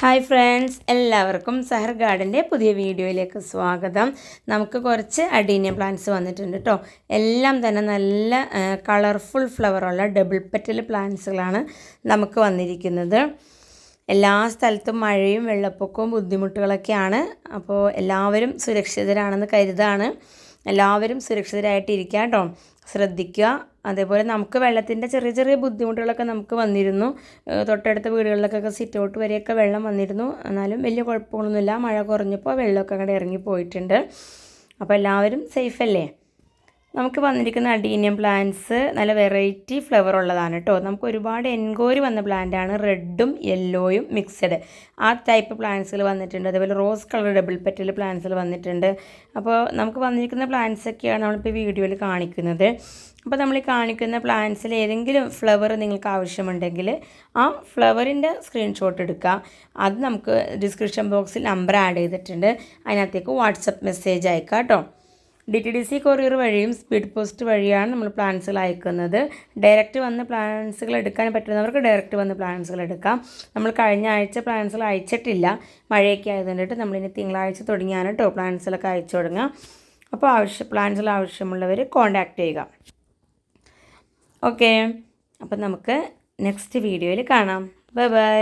Hi friends, എല്ലാവർക്കും സഹർ ഗാർഡൻ്റെ പുതിയ വീഡിയോയിലേക്ക് സ്വാഗതം. നമുക്ക് കുറച്ച് അഡീനിയം പ്ലാന്റ്സ് വന്നിട്ടുണ്ട് കേട്ടോ. എല്ലാം തന്നെ നല്ല കളർഫുൾ ഫ്ലവറുള്ള ഡബിൾ പെറ്റൽ പ്ലാന്റ്സുകളാണ് നമുക്ക് വന്നിരിക്കുന്നത്. എല്ലാ സ്ഥലത്തും മഴയും വെള്ളപ്പൊക്കവും ബുദ്ധിമുട്ടുകളൊക്കെയാണ്. അപ്പോൾ എല്ലാവരും സുരക്ഷിതരാണെന്ന് കരുതാണ്. എല്ലാവരും സുരക്ഷിതരായിട്ടിരിക്കുക കേട്ടോ, ശ്രദ്ധിക്കുക. അതേപോലെ നമുക്ക് വെള്ളത്തിൻ്റെ ചെറിയ ചെറിയ ബുദ്ധിമുട്ടുകളൊക്കെ നമുക്ക് വന്നിരുന്നു. തൊട്ടടുത്ത വീടുകളിലൊക്കെ സിറ്റ് ഔട്ട് വരെയൊക്കെ വെള്ളം വന്നിരുന്നു. എന്നാലും വലിയ കുഴപ്പങ്ങളൊന്നുമില്ല. മഴ കുറഞ്ഞപ്പോൾ വെള്ളമൊക്കെ അങ്ങോട്ട് ഇറങ്ങി പോയിട്ടുണ്ട്. അപ്പോൾ എല്ലാവരും സേഫല്ലേ? നമുക്ക് വന്നിരിക്കുന്ന അഡീനിയം പ്ലാന്റ്സ് നല്ല വെറൈറ്റി ഫ്ലവർ ഉള്ളതാണ് കേട്ടോ. നമുക്ക് ഒരുപാട് എൻക്വയറി വന്ന പ്ലാന്റാണ്. റെഡും യെല്ലോയും മിക്സഡ് ആ ടൈപ്പ് പ്ലാന്റ്സുകൾ വന്നിട്ടുണ്ട്. അതേപോലെ റോസ് കളർ ഡബിൾ പെറ്റൽ പ്ലാന്റ്സുകൾ വന്നിട്ടുണ്ട്. അപ്പോൾ നമുക്ക് വന്നിരിക്കുന്ന പ്ലാന്റ്സൊക്കെയാണ് നമ്മളിപ്പോൾ വീഡിയോയിൽ കാണിക്കുന്നത്. അപ്പോൾ നമ്മൾ ഈ കാണിക്കുന്ന പ്ലാന്റ്സിൽ ഏതെങ്കിലും ഫ്ലവർ നിങ്ങൾക്ക് ആവശ്യമുണ്ടെങ്കിൽ ആ ഫ്ലവറിൻ്റെ സ്ക്രീൻഷോട്ട് എടുക്കുക. അത് നമുക്ക് ഡിസ്ക്രിപ്ഷൻ ബോക്സിൽ നമ്പർ ആഡ് ചെയ്തിട്ടുണ്ട്. അതിനകത്തേക്ക് വാട്സപ്പ് മെസ്സേജ് അയക്കാം കേട്ടോ. DTDC കൊറിയർ വഴിയും സ്പീഡ് പോസ്റ്റ് വഴിയാണ് നമ്മൾ പ്ലാന്റ്സുകൾ അയക്കുന്നത്. ഡയറക്റ്റ് വന്ന് പ്ലാന്റ്സുകൾ എടുക്കാൻ പറ്റുന്നവർക്ക് ഡയറക്റ്റ് വന്ന് പ്ലാന്റ്സുകൾ എടുക്കാം. നമ്മൾ കഴിഞ്ഞ ആഴ്ച പ്ലാന്റ്സുകൾ അയച്ചിട്ടില്ല, മഴയൊക്കെ ആയതുകൊണ്ടിട്ട് നമ്മളിനി തിങ്കളാഴ്ച തുടങ്ങിയാണ് കേട്ടോ പ്ലാന്റ്സുകളൊക്കെ അയച്ചു തുടങ്ങുക. അപ്പോൾ പ്ലാന്റ്സുകൾ ആവശ്യമുള്ളവർ കോൺടാക്റ്റ് ചെയ്യുക. ഓക്കെ, അപ്പം നമുക്ക് നെക്സ്റ്റ് വീഡിയോയിൽ കാണാം. Bye bye.